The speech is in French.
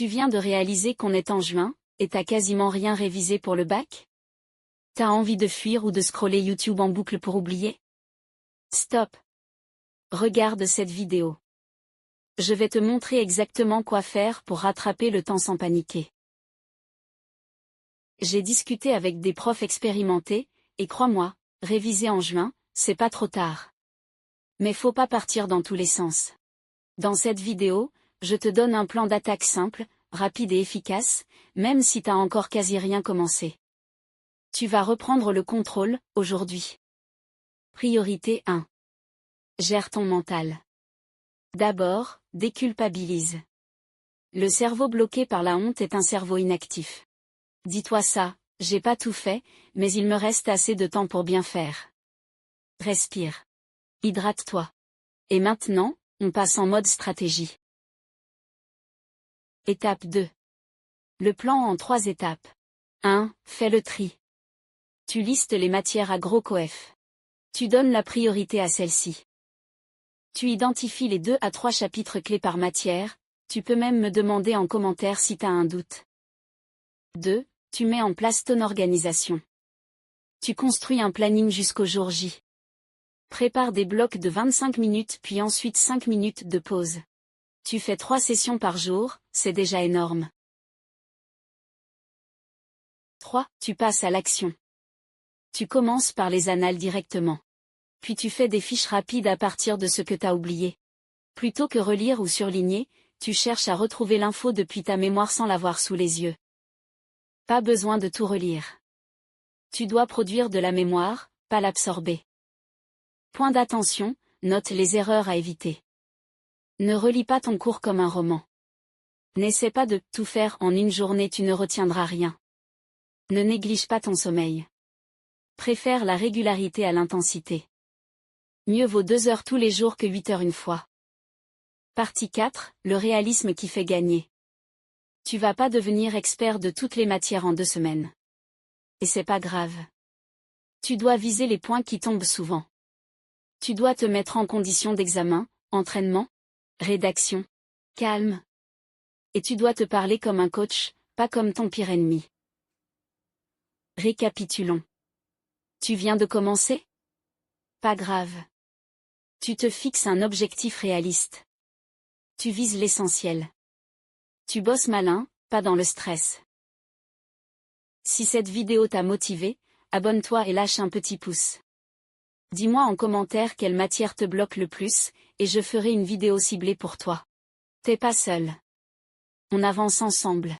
Tu viens de réaliser qu'on est en juin, et t'as quasiment rien révisé pour le bac? T'as envie de fuir ou de scroller YouTube en boucle pour oublier? Stop. Regarde cette vidéo. Je vais te montrer exactement quoi faire pour rattraper le temps sans paniquer. J'ai discuté avec des profs expérimentés, et crois-moi, réviser en juin, c'est pas trop tard. Mais faut pas partir dans tous les sens. Dans cette vidéo, je te donne un plan d'attaque simple, rapide et efficace, même si t'as encore quasi rien commencé. Tu vas reprendre le contrôle, aujourd'hui. Priorité 1. Gère ton mental. D'abord, déculpabilise. Le cerveau bloqué par la honte est un cerveau inactif. Dis-toi ça, j'ai pas tout fait, mais il me reste assez de temps pour bien faire. Respire. Hydrate-toi. Et maintenant, on passe en mode stratégie. Étape 2. Le plan en 3 étapes. 1. Fais le tri. Tu listes les matières à gros coef. Tu donnes la priorité à celles-ci. Tu identifies les 2 à 3 chapitres clés par matière, tu peux même me demander en commentaire si t'as un doute. 2. Tu mets en place ton organisation. Tu construis un planning jusqu'au jour J. Prépare des blocs de 25 minutes puis ensuite 5 minutes de pause. Tu fais 3 sessions par jour, c'est déjà énorme. 3. Tu passes à l'action. Tu commences par les annales directement. Puis tu fais des fiches rapides à partir de ce que t'as oublié. Plutôt que relire ou surligner, tu cherches à retrouver l'info depuis ta mémoire sans l'avoir sous les yeux. Pas besoin de tout relire. Tu dois produire de la mémoire, pas l'absorber. Point d'attention, note les erreurs à éviter. Ne relis pas ton cours comme un roman. N'essaie pas de tout faire en une journée, tu ne retiendras rien. Ne néglige pas ton sommeil. Préfère la régularité à l'intensité. Mieux vaut 2 heures tous les jours que 8 heures une fois. Partie 4, le réalisme qui fait gagner. Tu vas pas devenir expert de toutes les matières en 2 semaines. Et c'est pas grave. Tu dois viser les points qui tombent souvent. Tu dois te mettre en condition d'examen, entraînement, rédaction, calme. Et tu dois te parler comme un coach, pas comme ton pire ennemi. Récapitulons. Tu viens de commencer? Pas grave. Tu te fixes un objectif réaliste. Tu vises l'essentiel. Tu bosses malin, pas dans le stress. Si cette vidéo t'a motivé, abonne-toi et lâche un petit pouce. Dis-moi en commentaire quelle matière te bloque le plus, et je ferai une vidéo ciblée pour toi. T'es pas seul. On avance ensemble.